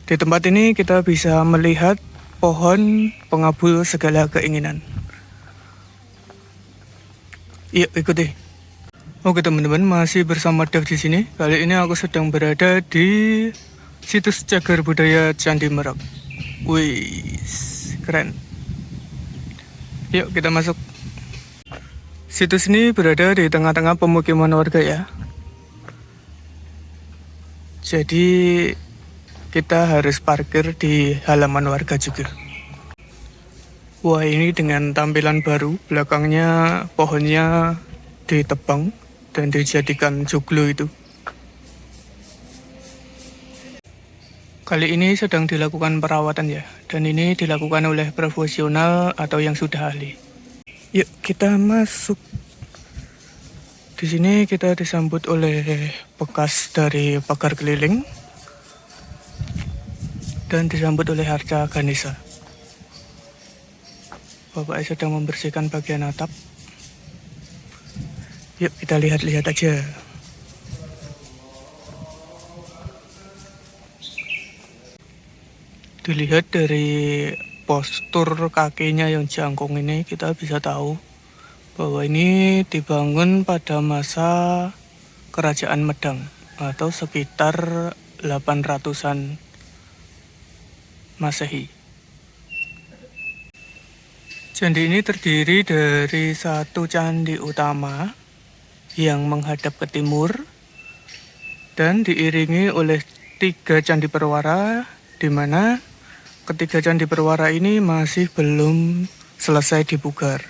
Di tempat ini kita bisa melihat pohon pengabul segala keinginan. Yuk ikuti. Oke teman-teman, masih bersama Dev di sini. Kali ini aku sedang berada di situs cagar budaya Candi Merak. Wih, keren. Yuk kita masuk. Situs ini berada di tengah-tengah pemukiman warga ya. Jadi kita harus parkir di halaman warga juga. Wah, ini dengan tampilan baru, belakangnya pohonnya ditebang dan dijadikan joglo itu. Kali ini sedang dilakukan perawatan ya, dan ini dilakukan oleh profesional atau yang sudah ahli. Yuk kita masuk. Di sini kita disambut oleh bekas dari pagar keliling dan disambut oleh Arca Ganesha. Bapak sedang membersihkan bagian atap. Yuk kita lihat-lihat aja. Dilihat dari postur kakinya yang jangkung ini, kita bisa tahu bahwa ini dibangun pada masa Kerajaan Medang atau sekitar 800-an Masehi. Candi ini terdiri dari satu candi utama yang menghadap ke timur dan diiringi oleh 3 candi perwara, di mana ketiga candi perwara ini masih belum selesai dipugar.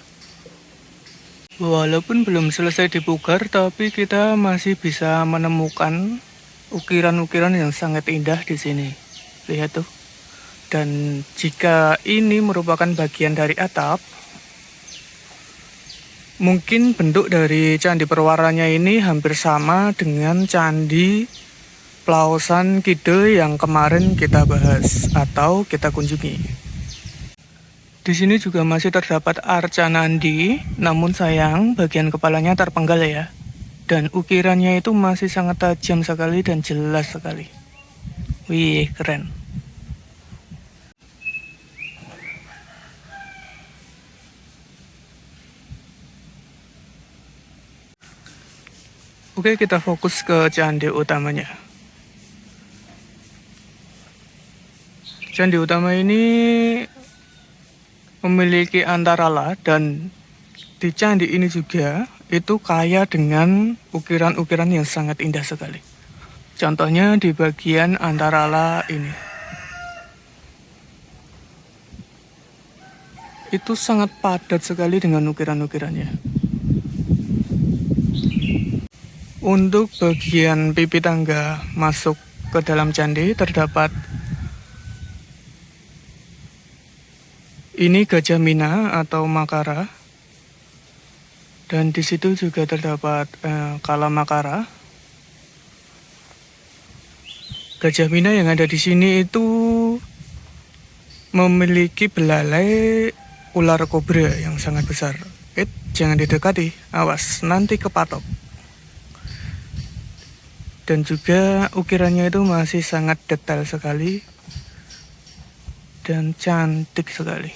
Walaupun belum selesai dipugar, tapi kita masih bisa menemukan ukiran-ukiran yang sangat indah di sini. Lihat tuh. Dan jika ini merupakan bagian dari atap, mungkin bentuk dari candi perwaranya ini hampir sama dengan candi Plaosan Kidul yang kemarin kita bahas atau kita kunjungi. Di sini juga masih terdapat arca nandi, namun sayang bagian kepalanya terpenggal ya. Dan ukirannya itu masih sangat tajam sekali dan jelas sekali. Wih, keren. Oke, kita fokus ke candi utamanya. Candi utama ini memiliki antarala, dan di candi ini juga itu kaya dengan ukiran-ukiran yang sangat indah sekali. Contohnya di bagian antarala ini. Itu sangat padat sekali dengan ukiran-ukirannya. Untuk bagian pipi tangga masuk ke dalam candi terdapat ini Gajah Mina atau Makara, dan di situ juga terdapat Kala Makara. Gajah Mina yang ada di sini itu memiliki belalai ular kobra yang sangat besar. Jangan didekati, awas nanti kepatok. Dan juga ukirannya itu masih sangat detail sekali dan cantik sekali.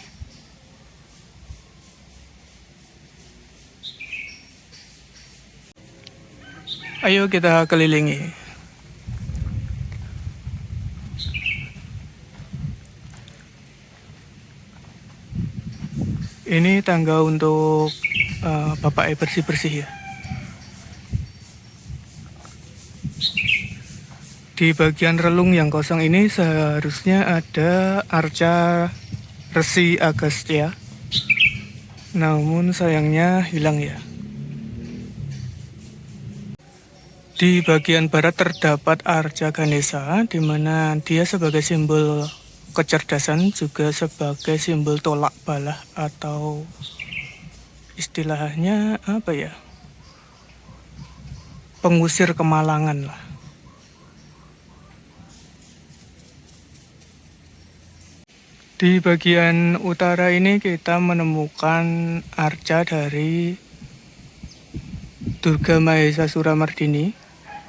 Ayo kita kelilingi. Ini tangga untuk Bapak bersih-bersih ya. Di bagian relung yang kosong ini seharusnya ada arca Resi Agastya. Namun sayangnya hilang ya. Di bagian barat terdapat arca Ganesha, di mana dia sebagai simbol kecerdasan juga sebagai simbol tolak bala atau istilahnya apa ya? Pengusir kemalangan lah. Di bagian utara ini kita menemukan arca dari Durga Mahesa Suramardini.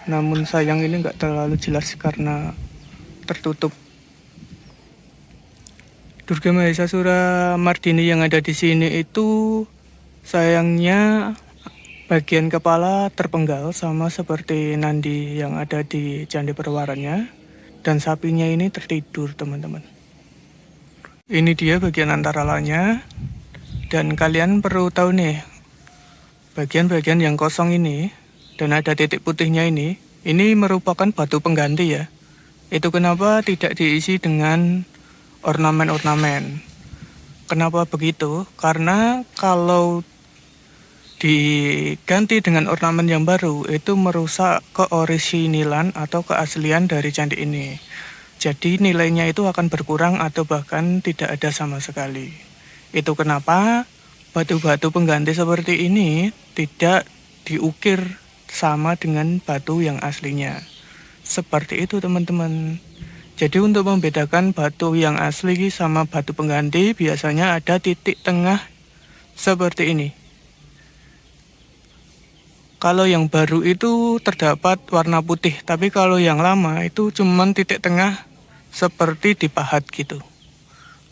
Namun sayang ini nggak terlalu jelas karena tertutup Durga Mahesasura Mardini yang ada di sini itu sayangnya bagian kepala terpenggal sama seperti Nandi yang ada di Candi Perwaranya, dan sapinya ini tertidur teman-teman. Ini dia bagian antara lainnya, dan kalian perlu tahu nih, bagian-bagian yang kosong ini dan ada titik putihnya ini merupakan batu pengganti ya. Itu kenapa tidak diisi dengan ornamen-ornamen. Kenapa begitu? Karena kalau diganti dengan ornamen yang baru, itu merusak keorisinilan atau keaslian dari candi ini. Jadi nilainya itu akan berkurang atau bahkan tidak ada sama sekali. Itu kenapa batu-batu pengganti seperti ini tidak diukir sama dengan batu yang aslinya. Seperti itu teman-teman. Jadi untuk membedakan batu yang asli sama batu pengganti biasanya ada titik tengah seperti ini. Kalau yang baru itu terdapat warna putih, tapi kalau yang lama itu cuman titik tengah seperti dipahat gitu.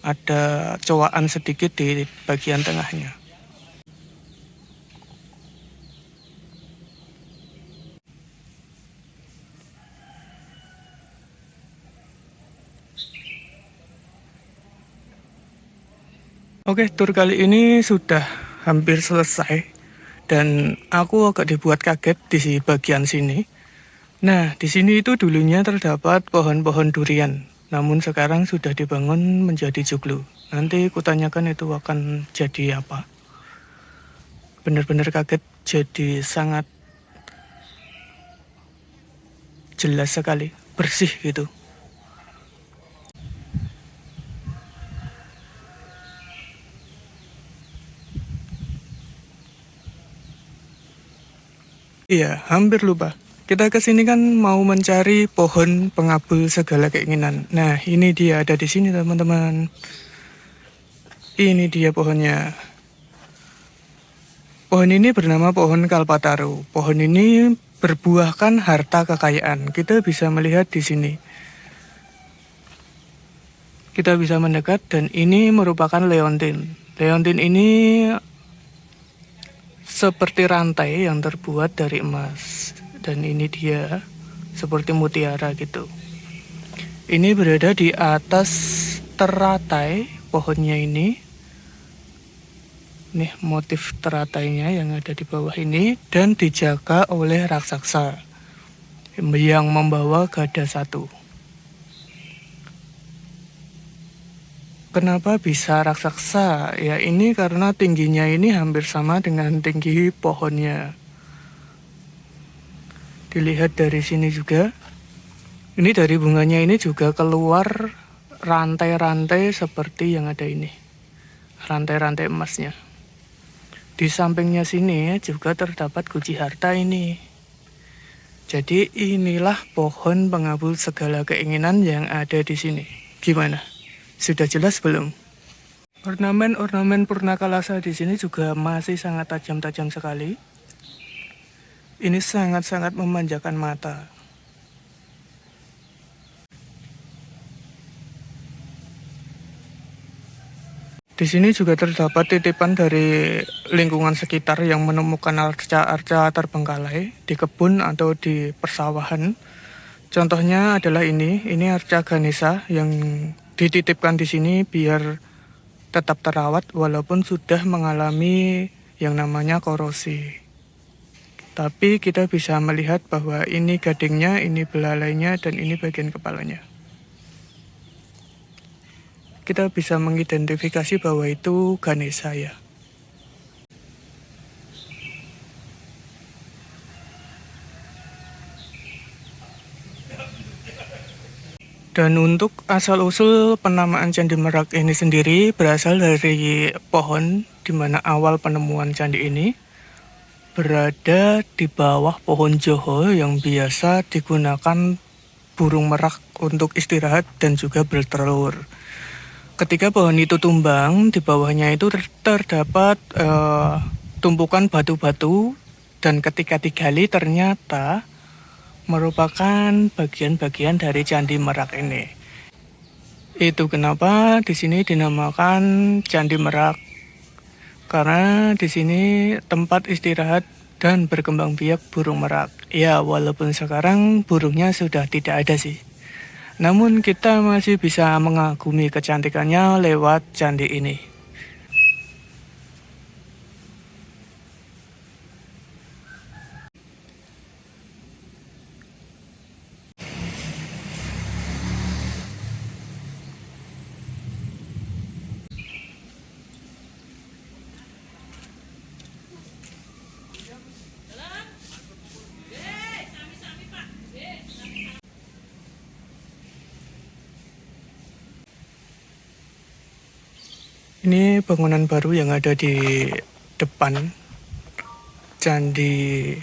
Ada cowaan sedikit di bagian tengahnya. Oke, tur kali ini sudah hampir selesai dan aku agak dibuat kaget di bagian sini. Nah, di sini itu dulunya terdapat pohon-pohon durian, namun sekarang sudah dibangun menjadi joglo. Nanti kutanyakan itu akan jadi apa. Benar-benar kaget, jadi sangat jelas sekali, bersih gitu. Iya, hampir lupa. Kita kesini kan mau mencari pohon pengabul segala keinginan. Nah, ini dia ada di sini teman-teman. Ini dia pohonnya. Pohon ini bernama pohon Kalpataru. Pohon ini berbuahkan harta kekayaan. Kita bisa melihat di sini. Kita bisa mendekat dan ini merupakan leontin. Leontin ini seperti rantai yang terbuat dari emas, dan ini dia seperti mutiara gitu. Ini berada di atas teratai pohonnya ini. Nih motif teratainya yang ada di bawah ini, dan dijaga oleh raksasa yang membawa gada satu. Kenapa bisa raksasa? Ya ini karena tingginya ini hampir sama dengan tinggi pohonnya. Dilihat dari sini juga. Ini dari bunganya ini juga keluar rantai-rantai seperti yang ada ini. Rantai-rantai emasnya. Di sampingnya sini juga terdapat guci harta ini. Jadi inilah pohon pengabul segala keinginan yang ada di sini. Gimana? Sudah jelas belum? Ornamen-ornamen Purnakalasa di sini juga masih sangat tajam-tajam sekali. Ini sangat-sangat memanjakan mata. Di sini juga terdapat titipan dari lingkungan sekitar yang menemukan arca-arca terbengkalai di kebun atau di persawahan. Contohnya adalah ini arca Ganesha yang dititipkan di sini biar tetap terawat walaupun sudah mengalami yang namanya korosi. Tapi kita bisa melihat bahwa ini gadingnya, ini belalainya, dan ini bagian kepalanya. Kita bisa mengidentifikasi bahwa itu Ganesha ya. Dan untuk asal-usul penamaan Candi Merak ini sendiri berasal dari pohon di mana awal penemuan candi ini berada di bawah pohon joho yang biasa digunakan burung merak untuk istirahat dan juga bertelur. Ketika pohon itu tumbang, di bawahnya itu terdapat tumpukan batu-batu, dan ketika digali ternyata merupakan bagian-bagian dari Candi Merak ini. Itu kenapa di sini dinamakan Candi Merak. Karena di sini tempat istirahat dan berkembang biak burung merak. Ya, walaupun sekarang burungnya sudah tidak ada sih. Namun kita masih bisa mengagumi kecantikannya lewat candi ini. Ini bangunan baru yang ada di depan Candi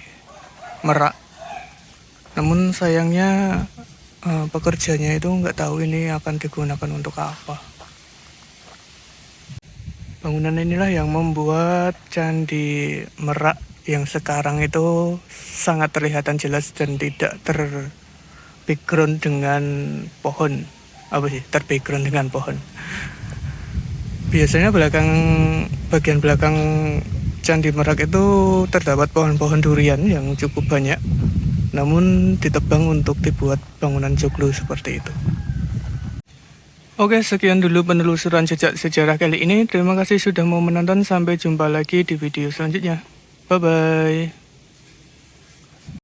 Merak. Namun sayangnya pekerjanya itu nggak tahu ini akan digunakan untuk apa. Bangunan inilah yang membuat Candi Merak yang sekarang itu sangat terlihatan jelas dan tidak ter-background dengan pohon. Apa sih? Ter-background dengan pohon. Biasanya bagian belakang Candi Merak itu terdapat pohon-pohon durian yang cukup banyak, namun ditebang untuk dibuat bangunan joglo seperti itu. Oke, sekian dulu penelusuran jejak sejarah kali ini. Terima kasih sudah mau menonton. Sampai jumpa lagi di video selanjutnya. Bye-bye.